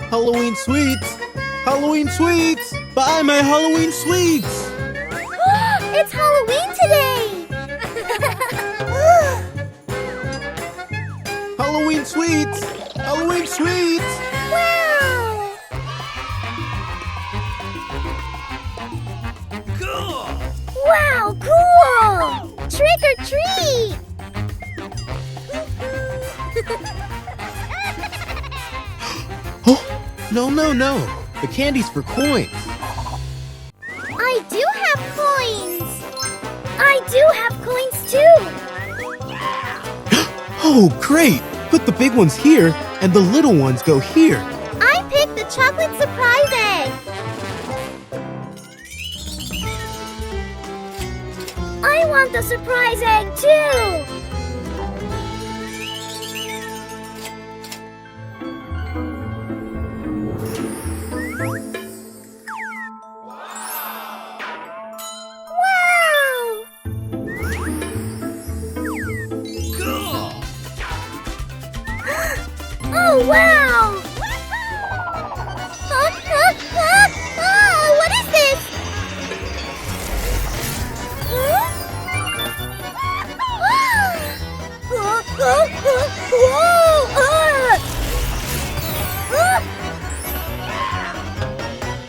Halloween sweets! Halloween sweets! Buy my Halloween sweets! It's Halloween today! Halloween sweets! Halloween sweets! Wow! Cool! Wow, cool! Trick or treat! Oh, no, no, no. The candy's for coins. I do have coins! I do have coins too! Oh, great! Put the big ones here, and the little ones go here. I picked the chocolate surprise egg! I want the surprise egg too! Oh, wow! What is this?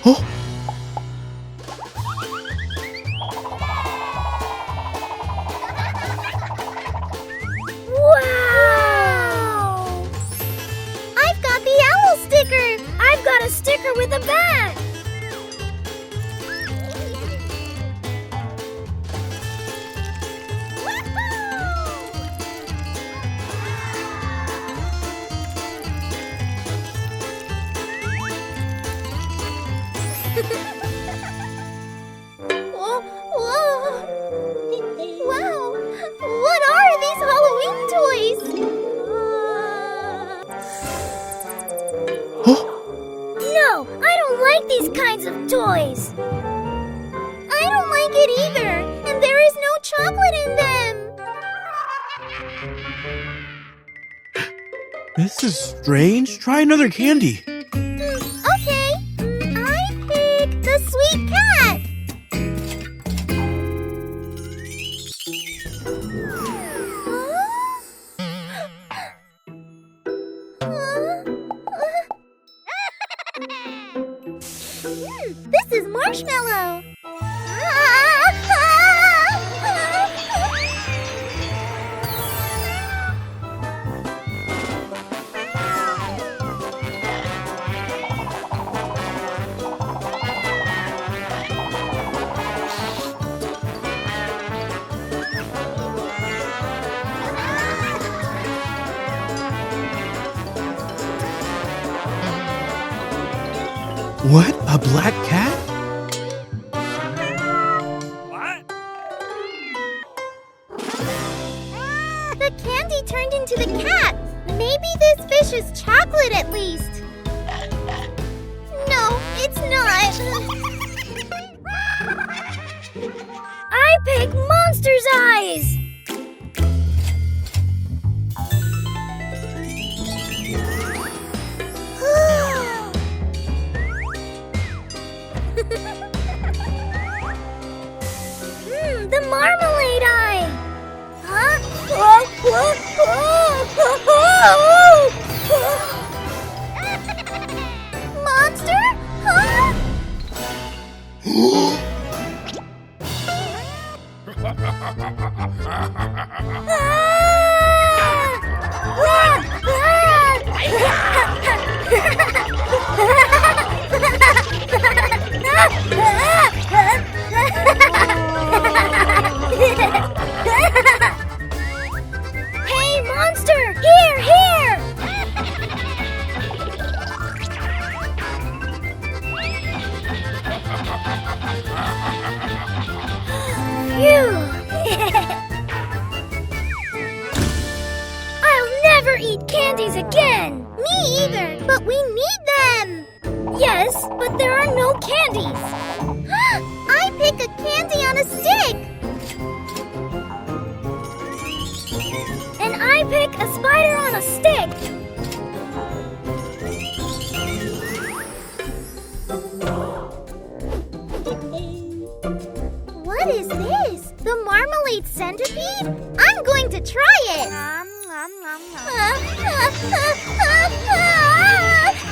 Oh, Wow! I've got the owl sticker! I've got a sticker with a bat! Whoa, whoa. Wow! What are these Halloween toys? oh, No, I don't like these kinds of toys. I don't like it either, and there is no chocolate in them. this is strange. Try another candy. Okay, I pick the sweet cat. This is marshmallow. What? A black cat? What? The candy turned into the cat. Maybe this fish is chocolate at least. No, it's not. I pick Monster's Eyes. The marmalade eye. Huh? Monster? Huh? Hey, monster! Here, here! Phew! I'll never eat candies again. Me either, but we need them. Yes, but there are no candies. I pick a candy on a stick. And I pick a spider on a stick. What is this? The marmalade centipede? I'm going to try it.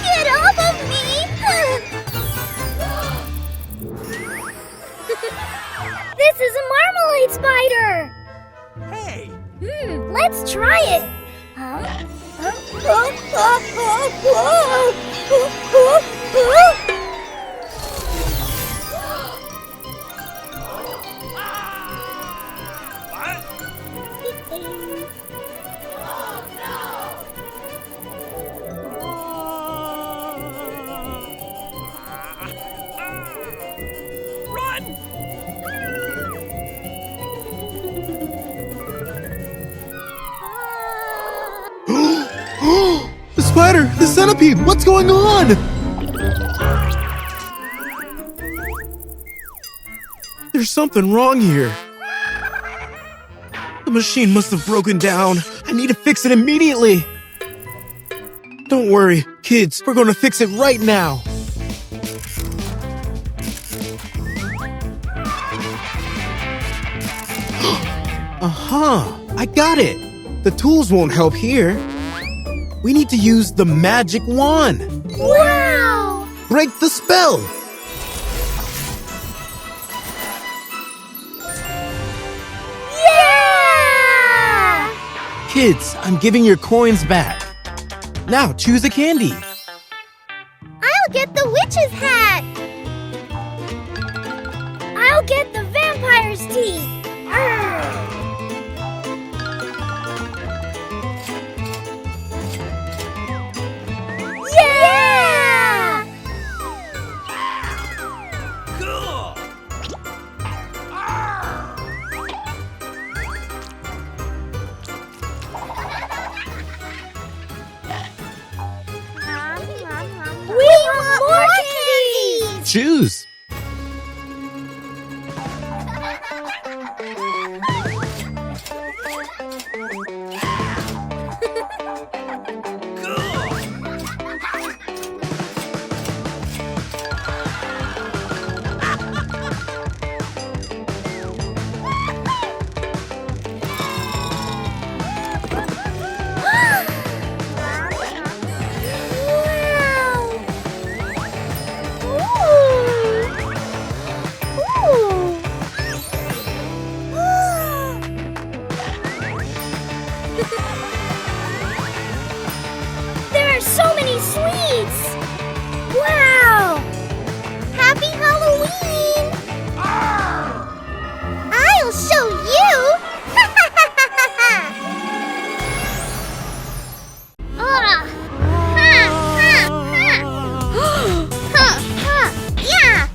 Get off of me! This is a marmalade spider. Hey! Let's try it. The spider! The centipede! What's going on? There's something wrong here. The machine must have broken down. I need to fix it immediately. Don't worry, kids. We're going to fix it right now. I got it. The tools won't help here. We need to use the magic wand. Wow! Break the spell. Yeah! Kids, I'm giving your coins back. Now choose a candy. I'll get the witch's hat. I'll get the vampire's teeth. Arr! Yeah! Cool! We want more candies! Choose. There are so many sweets! Wow! Happy Halloween! I'll show you! Ah! Ha! Ha! Ha! Ha! Ha! Yeah!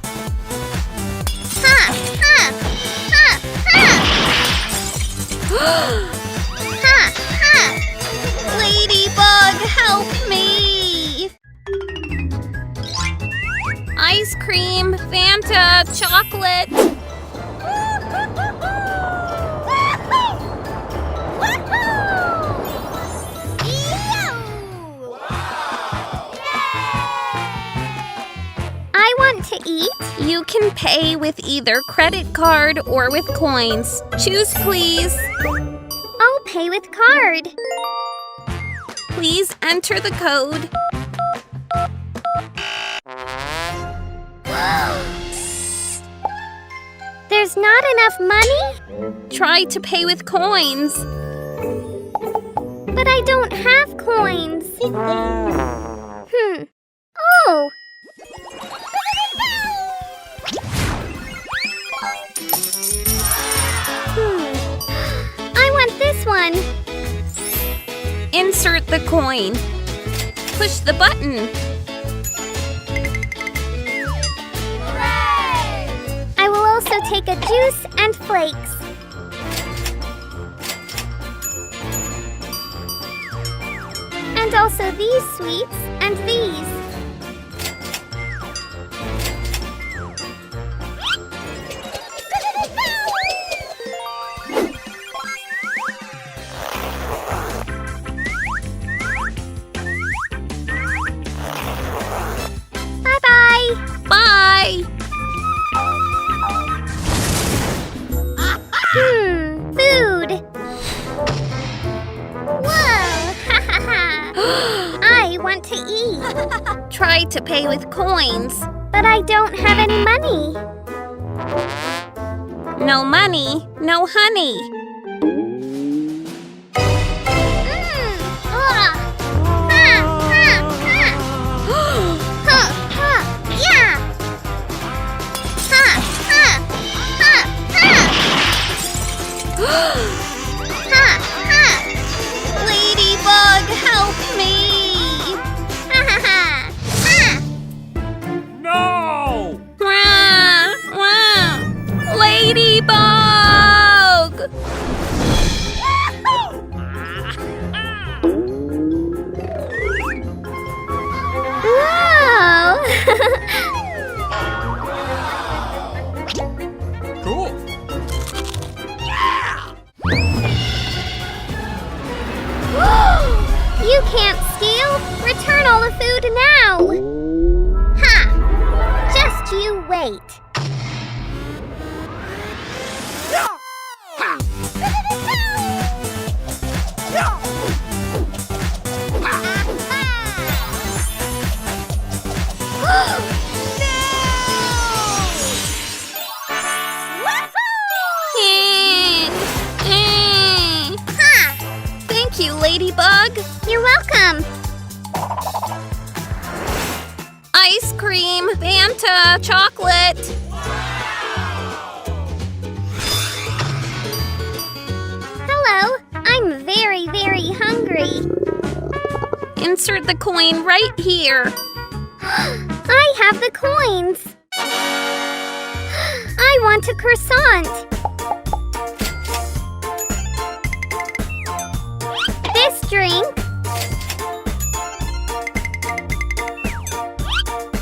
Ha! Ha! Ha! Ha! Ha! Ha! Ladybug, help me! Ice cream, Fanta, chocolate. I want to eat. You can pay with either credit card or with coins. Choose, please. I'll pay with card. Please enter the code. There's not enough money, Try to pay with coins. but I don't have coins. Oh! I want this one. Insert the coin. Push the button. I will also take a juice and flakes. And also these sweets and these. Bye-bye. Bye! Food. Whoa! I want to eat. Try to pay with coins. But I don't have any money. No money, no honey. Ladybug, help me! No! Wah, wah. Ladybug! Whoa! Cool. You can't steal! Return all the food now! Ha! Just you wait. Thank you, Ladybug. You're welcome. Ice cream, Fanta, chocolate. Hello. I'm very, very hungry. Insert the coin right here. I have the coins. I want a croissant. This drink.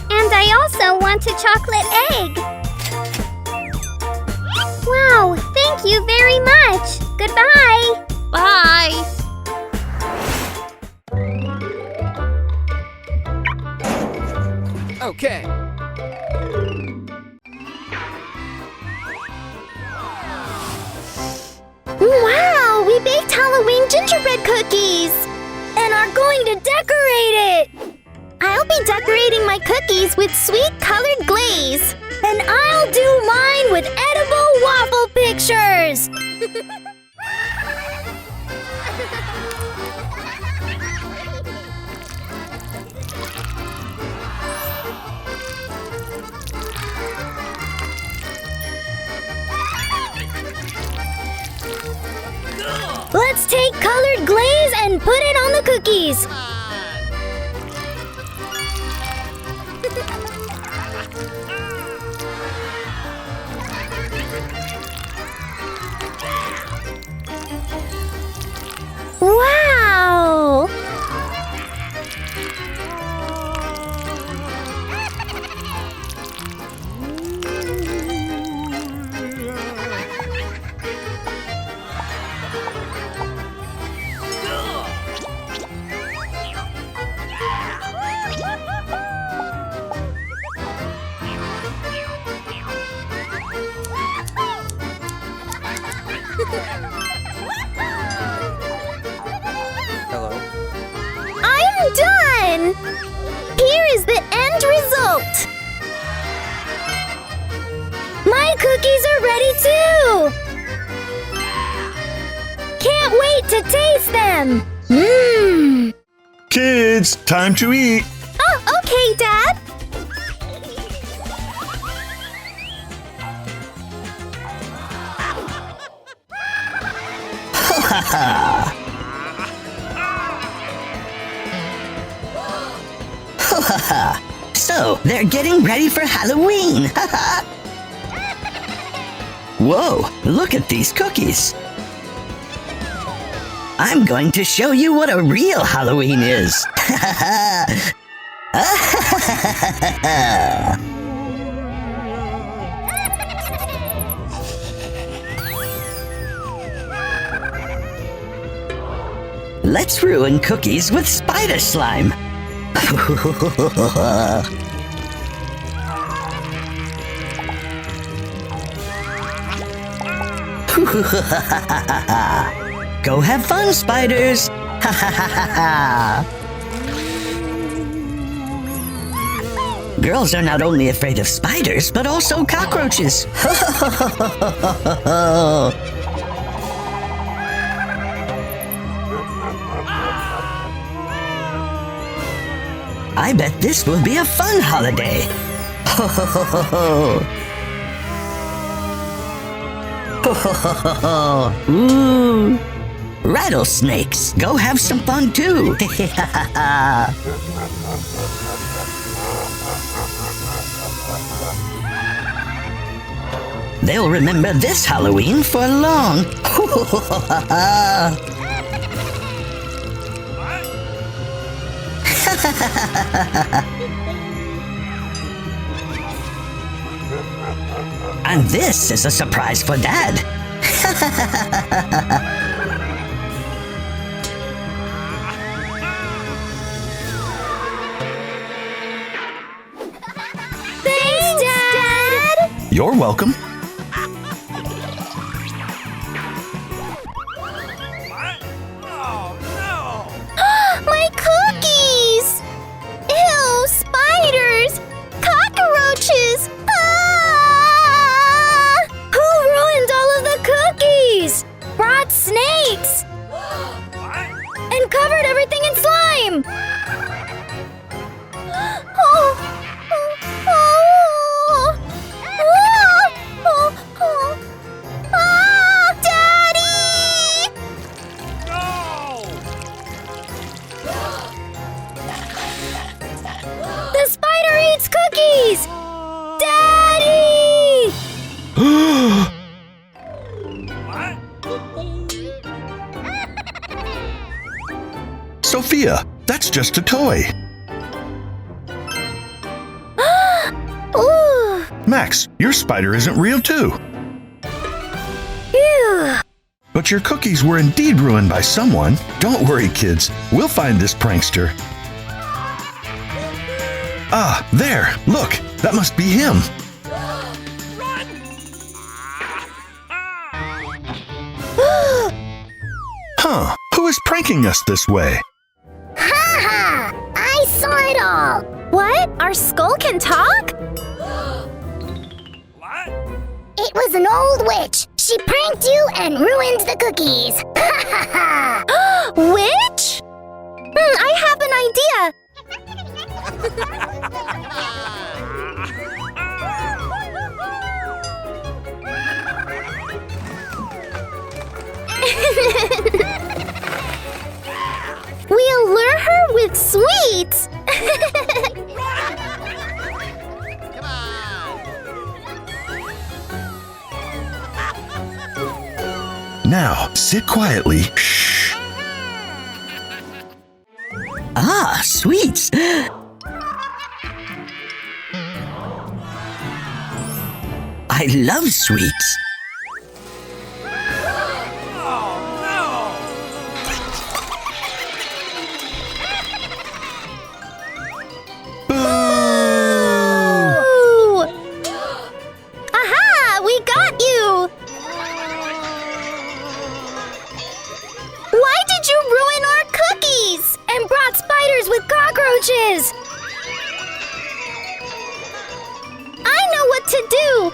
And I also want a chocolate egg. Wow, thank you very much. Goodbye. Bye. Okay. Wow, we baked Halloween gingerbread cookies and are going to decorate it. I'll be decorating my cookies with sweet colored glaze. And I'll do mine with edible waffle pictures. Let's take colored glaze and put it on the cookies. Wow! Hello. I'm done! Here is the end result. My cookies are ready too! Can't wait to taste them! Mmm! Kids, time to eat. Oh, okay, Dad. So, they're getting ready for Halloween. Whoa, look at these cookies. I'm going to show you what a real Halloween is. Let's ruin cookies with spider slime. Go have fun, spiders! Girls are not only afraid of spiders, but also cockroaches. I bet this will be a fun holiday. Ooh. Rattlesnakes, go have some fun too. They'll remember this Halloween for long. And this is a surprise for Dad. Thanks, Dad! You're welcome. My cookies! Ew, spiders! Cockroaches! Ah! Who ruined all of the cookies? Brought snakes! And covered everything in slime! Oh! Daddy! The spider eats cookies! Daddy! Sophia, that's just a toy. Ooh! Max, your spider isn't real too. Ew! But your cookies were indeed ruined by someone. Don't worry, kids. We'll find this prankster. Ah, there. Look, that must be him. Huh, who is pranking us this way? Ha ha! I saw it all! What? Our skull can talk? It was an old witch. She pranked you and ruined the cookies. Ha ha ha! Witch? I have an idea. We'll lure her with sweets. Now, sit quietly. Shh. Ah, sweets. I love sweets. Ooh. Aha! We got you! Why did you ruin our cookies? And brought spiders with cockroaches? I know what to do!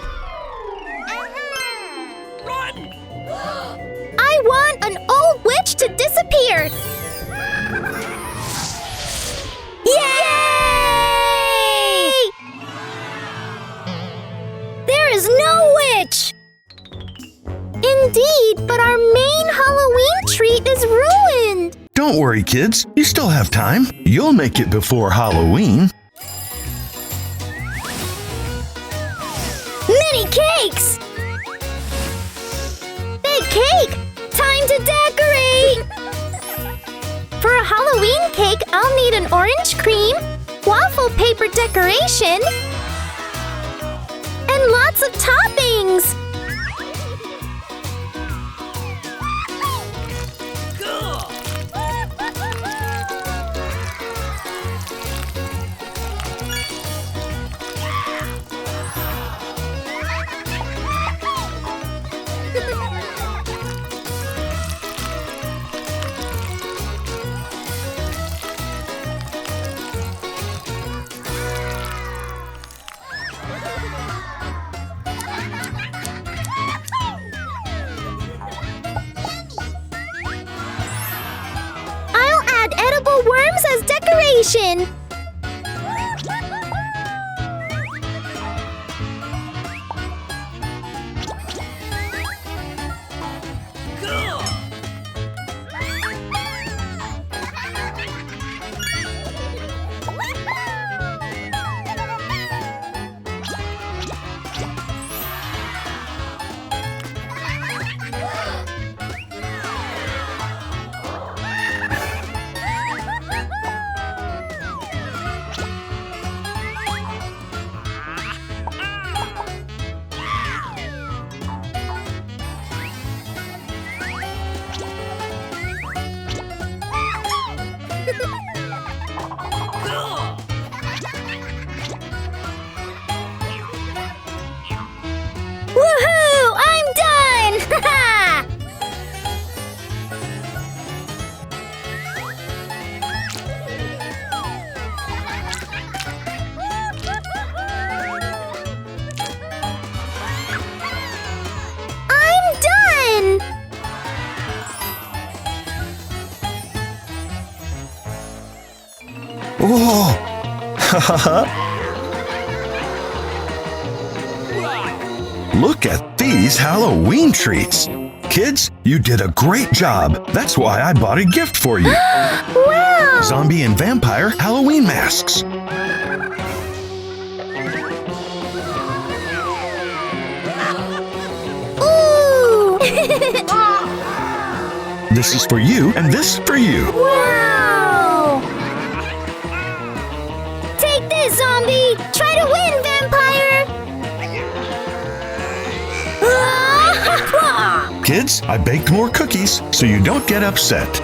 I want an old witch to disappear! Yay! There is no witch! Indeed, but our main Halloween treat is ruined! Don't worry, kids. You still have time. You'll make it before Halloween. Mini cakes! Big cake! Time to decorate! cake, I'll need an orange cream, waffle paper decoration, and lots of toppings. Edible worms as decoration! Woohoo! I'm done! I'm done! Oh! Look at these Halloween treats! Kids, you did a great job. That's why I bought a gift for you. Wow! Zombie and vampire Halloween masks. Ooh! This is for you and this for you. Wow! Take this, zombie! Try to win, vampire! Kids, I baked more cookies so you don't get upset.